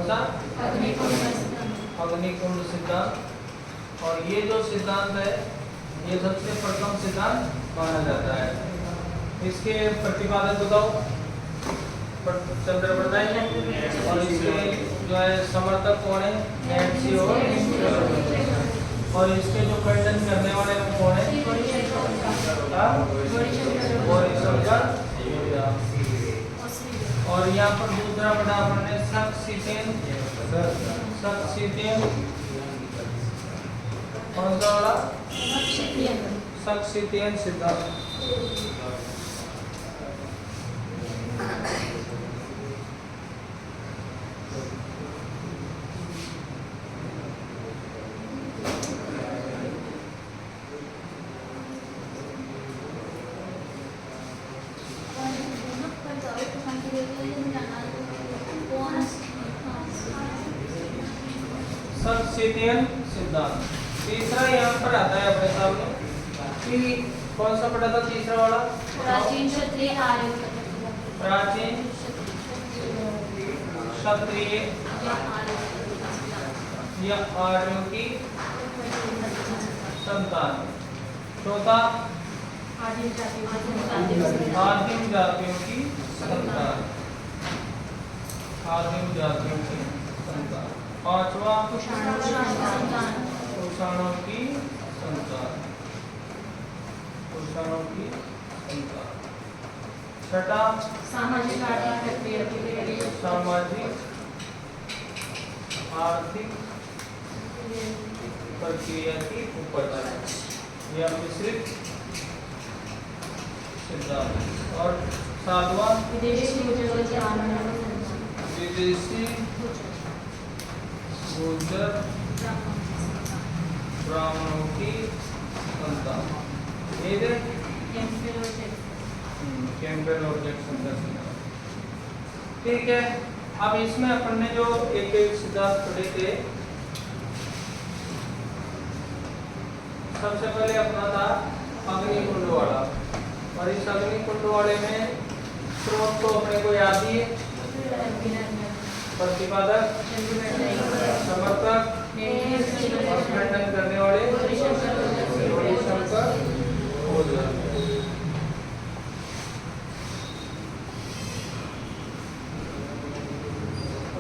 कौन सा? अग्निकुंड सिद्धांत। और ये जो सिद्धांत है ये सबसे प्रथम सिद्धांत माना जाता है। इसके प्रतिपादक बताओ, चंद्र बताएंगे। और इसके जो है समर्थक कौन है? नैन्सी और इसके जो खंडन करने वाले वो कौन है? गौरीशंकर। और यहाँ पर दूसरा बड़ा अपन ने सक्सितेन कौन सा वाला? सक्सितियन सिद्धांत। सक्सितियन सिद्धांत। तीसरा यहाँ पर आता है अपने सामने कि कौन सा पढ़ा था तीसरा वाला? प्राचीन क्षत्रिय आर्यों या आर्यों की संतान। चौथा आदिम जातियों की संतान। पांचवा कुषाणों की संतान। छठा सामाजिक आर्थिक प्रक्रिया की उपज या मिश्रित सिद्धांत। और सातवां विदेशी गुर्जर ब्राह्मणों की संतान। कैंपेन और जैक्सन का सिद्धांत। ठीक है, अब इसमें अपन ने जो एक एक सिद्धांत पढ़े थे, सबसे पहले अपना था अग्निकुंड वाला। और इस अग्निकुंड वाले में स्रोत तो अपने को याद ही है, प्रतिपादक, समर्थक और खंडन करने वाले गौरीशंकर।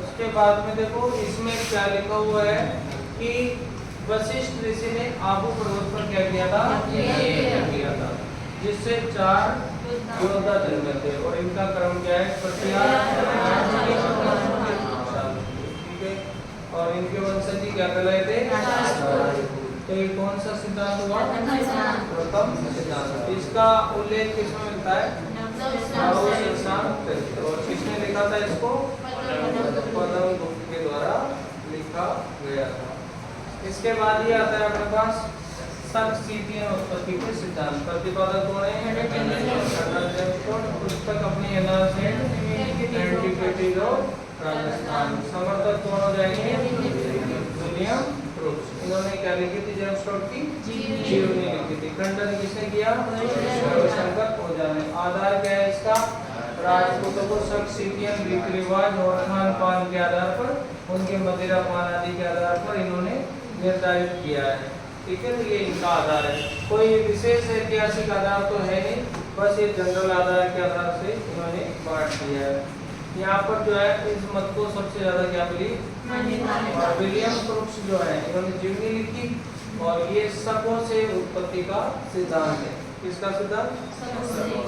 उसके बाद में देखो इसमें क्या लिखा हुआ है कि वशिष्ठ ऋषि ने आबू पर्वत पर क्या किया था? जिससे 4 योद्धा जन्मे थे। और इनका क्रम क्या है? ठीक है। और इनके वंशज क्या कहलाए थे? तो ये कौन सा सिद्धांत हुआ? प्रथम सिद्धांत। इसका उल्लेख किसमें मिलता है? और किसने लिखा था इसको? पद्म गुप्त के द्वारा लिखा गया था। इसके बाद ये आता है अपने पास सक्सितियन उत्पत्ति के सिद्धांत। प्रतिपादक कौन है? पुस्तक अपनी एंटिक्विटीज ऑफ राजस्थान। समर्थक कौन हो जाएंगे? William Brooks. इन्होंने क्या लिखी थी? जेम्सटोन की जीवनी लिखी थी। खंडन किसने किया? गौरीशंकर ओझा ने। आधार क्या है इसका? राजपूतों को सक्सितियन रीति रिवाज और खान पान के आधार पर, उनके मदिरा पान आदि के आधार पर इन्होंने निर्धारित किया है। ठीक है, ये इनका आधार है। कोई विशेष ऐतिहासिक आधार तो है नहीं, बस ये जनरल आधार के आधार से इन्होंने बांट दिया है। यहाँ पर जो है इस मत को सबसे ज्यादा क्या मिली? और विलियम ब्रूक्स जो है इन्होंने जीवनी लिखी। और ये शकों से उत्पत्ति का सिद्धांत है। किसका सिद्धांत?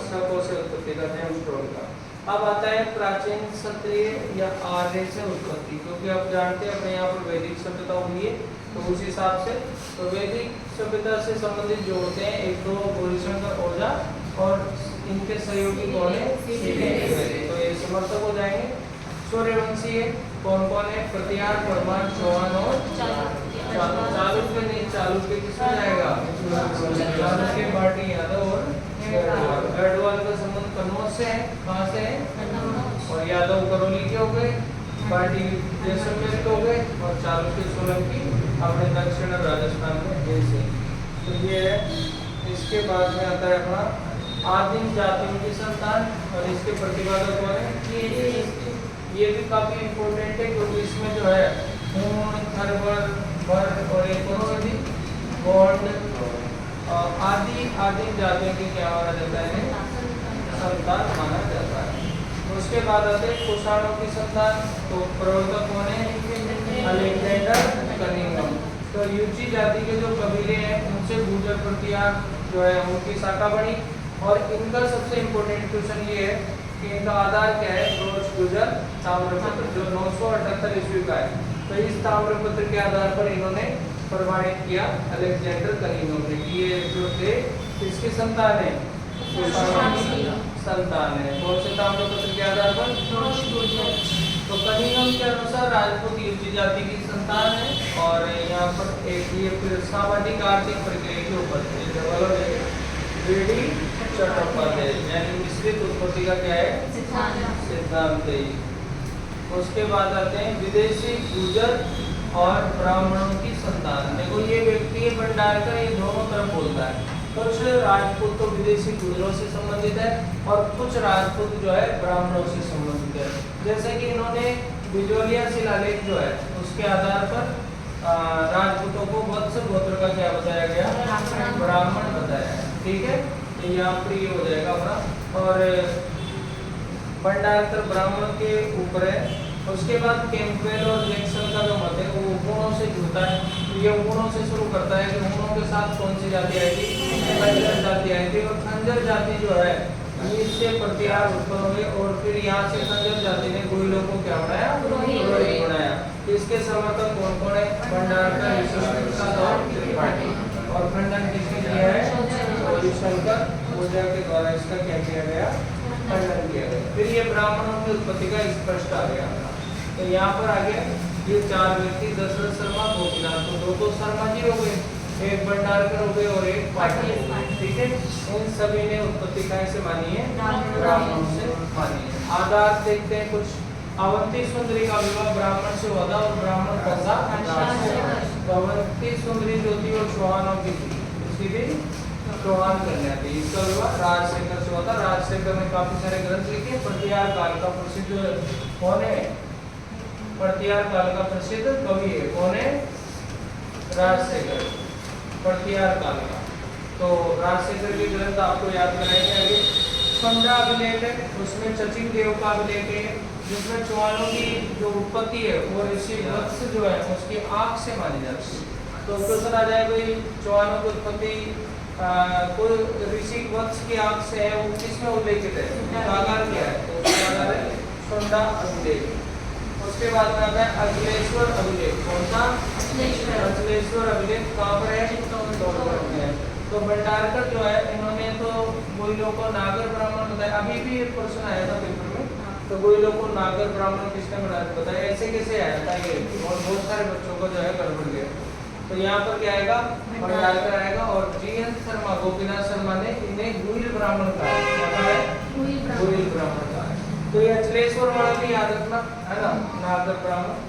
शकों से उत्पत्ति का, जेम्सटोन का। अब आता है प्राचीन क्षत्रिय या आर्य से उत्पत्ति। क्योंकि आप जानते हैं अपने यहाँ पर वैदिक सभ्यता हुई है, तो उस हिसाब से तो वैदिक सभ्यता से संबंधित जो होते हैं एक तो गौरीशंकर ओझा और इनके सहयोगी कौन है? तो ये समर्थक हो जाएंगे। सूर्यवंशी है कौन कौन है? प्रतिहार, परमार, चौहान और चालुक्य। नहीं, चालुक्य किसमें जाएगा? चालुक्य पार्टी यादव और गढ़वाल का संबंध कन्नौज से है। कहाँ से है? और यादव करौली के हो गए, पार्टी जैसलमेर के हो गए, और चालुक्य सोलंकी अपने दक्षिण राजस्थान में जैसे। तो ये है। इसके बाद में आता है अपना आदिम जातियों की संतान। और इसके प्रतिपादक कौन है? ये भी काफी इम्पोर्टेंट है क्योंकि इसमें जो है हूण, थरवर, वर और एक कौन सी थी, गोंड आदि आदि जातियों की क्या माना जाता है, संतान माना जाता है। उसके बाद आते हैं कुषाणों की संतान। तो प्रवर्तक कौन है, अलेक्जेंडर कनिंघम। तो यूची जाति के जो कबीले हैं उनसे गुर्जर प्रतिहार जो है उनकी शाखा बनी। और इनका सबसे इम्पोर्टेंट क्वेश्चन ये है कि इनका आधार क्या है, ब्रोच गुर्जर ताम्रपत्र जो 978 ईस्वी का है। तो इस ताम्रपत्र के आधार पर इन्होंने प्रमाणित किया अलेक्जेंडर कनिंघम ने कि ये जो थे किसकी संतान है, संतान है। कौन से ताम्रपत्र के आधार पर, तो कनिंघम के अनुसार राजपूत यूची जाति की संतान है। और यहाँ पर एक ये फिर सामाजिक आर्थिक प्रक्रिया के ऊपर वेडी चट्टोपाध्याय यानी मिश्रित उत्पत्ति का क्या है, सिद्धांत है। उसके बाद आते हैं विदेशी गुर्जर और ब्राह्मणों की संतान। देखो ये व्यक्ति है भंडारकर, ये दोनों तरफ बोलता है। कुछ राजपूत तो विदेशी गुर्जरों से संबंधित है और कुछ राजपूत जो है ब्राह्मणों से संबंधित है। जैसे कि इन्होंने बिजोलिया शिलालेख जो है उसके आधार पर राजपूतों को वत्स गोत्र का क्या बताया गया, ब्राह्मण बताया है। ठीक है, तो यहाँ पर ये हो जाएगा अपना। और भंडारकर ब्राह्मण के ऊपर है। उसके बाद कैंपबेल और जैक्सन का जो मत है वो गुणों से जुड़ता है। तो ये गुणों से शुरू करता है कि गुणों के साथ कौन सी जाति आई थी, खंजर जाति आई थी। और खंजर जाति जो है इससे प्रतिहार उत्पन्न हुए और फिर यहाँ से खंजर जाति ने गुहिलों को क्या बनाया, पुरोहित बनाया। इसके समर्थक कौन कौन है, भंडारकर, विश्वनाथ और त्रिपाठी। और खंडन किसने किया है, हरिशंकर ओझा के द्वारा इसका क्या किया गया, खंडन किया गया। फिर ये ब्राह्मणों की उत्पत्ति का स्पष्ट आ गया। तो यहाँ पर आ गया ये चार व्यक्ति, दशरथ शर्मा, गोपीनाथ। तो दो शर्मा जी हो गए, एक भंडारकर हो गए और एक पाटिल। ठीक है, इन सभी ने उत्पत्ति कैसे मानी है, ब्राह्मणों से मानी है। आधार देखते हैं कुछ। अवंती सुंदरी का विवाह ब्राह्मण से हुआ था और ब्राह्मण कौन सा, अवंती सुंदरी जो थी वो चौहानों की थी, उसकी भी चौहान कन्या थी। इसका विवाह राजशेखर से हुआ था। राजशेखर ने काफी सारे ग्रंथ लिखे। प्रतिहार काल का प्रसिद्ध कौन है, प्रतिहार काल का प्रसिद्ध कवि है कौन है, राजशेखर, प्रतिहार काल का। तो राजशेखर के ग्रंथ आपको याद कराएंगे आगे। संध्या अभिलेख है, उसमें चचिल देव का अभिलेख है जिसमें चौहानों की जो उत्पत्ति है वो ऋषि वत्स जो है उसकी आंख से मानी जाती है। तो क्वेश्चन आ जाए भाई चौहानों की उत्पत्ति कोई ऋषि वत्स की आंख से है, वो किसमें उल्लेखित है, आधार क्या है, तो उसका आधार है संध्या अभिलेख। उसके बाद में आता है अखिलेश्वर अभिलेख। कौन सा, अखिलेश्वर अभिलेख कहाँ पर है, तो भंडारकर जो है इन्होंने तो गोइलों को नागर ब्राह्मण बताया। अभी भी एक प्रश्न आया था पेपर में, तो गोइलों को नागर ब्राह्मण किसने बताया, ऐसे कैसे आया था ये, और बहुत सारे बच्चों को जो है गड़बड़ गया। तो यहाँ पर क्या आएगा, भंडारकर आएगा। और जीएन शर्मा, गोपीनाथ शर्मा ने इन्हें गुइल ब्राह्मण कहा है, गुइल ब्राह्मण कहा है। तो ये अचलेश्वर वाला भी याद रखना है ना, नागर ब्राह्मण।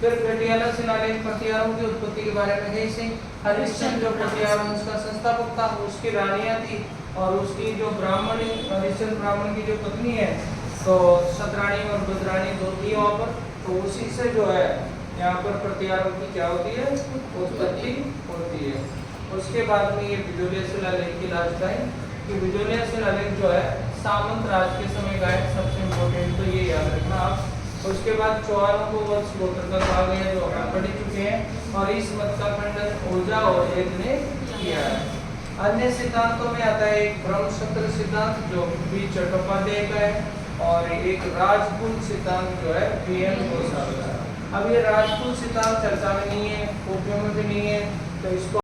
फिर पटियाला शिलालेख प्रतिहारों की उत्पत्ति के बारे में है। इसे हरिश्चंद्र जो पटियाला वंश का संस्थापक था, उसकी रानियां थी और उसकी जो ब्राह्मण हरिश्चंद्र ब्राह्मण की जो पत्नी है तो सतराणी और बदराणी दो थी वहाँ पर। तो उसी से जो है यहाँ पर प्रतिहारों की क्या होती है, उत्पत्ति होती है। उसके बाद में ये बिजोलिया शिलालेख की लास्ट है कि बिजोलिया शिलालेख जो है सामंत राज के समय का है, सबसे इम्पोर्टेंट तो ये याद रखना आप। उसके बाद चौहानों को वत्स गोत्र का कहा गया जो हम पढ़ चुके हैं। और इस मत का खंडन ओझा और एक ने किया है। अन्य सिद्धांतों में आता है एक ब्रह्मसूत्र सिद्धांत जो बी चट्टोपाध्याय का है और एक राजपूत सिद्धांत जो है बीएन घोषाल का है। अब ये राजपूत सिद्धांत चर्चा में नहीं है, कॉपियों में भी नहीं है, तो इसको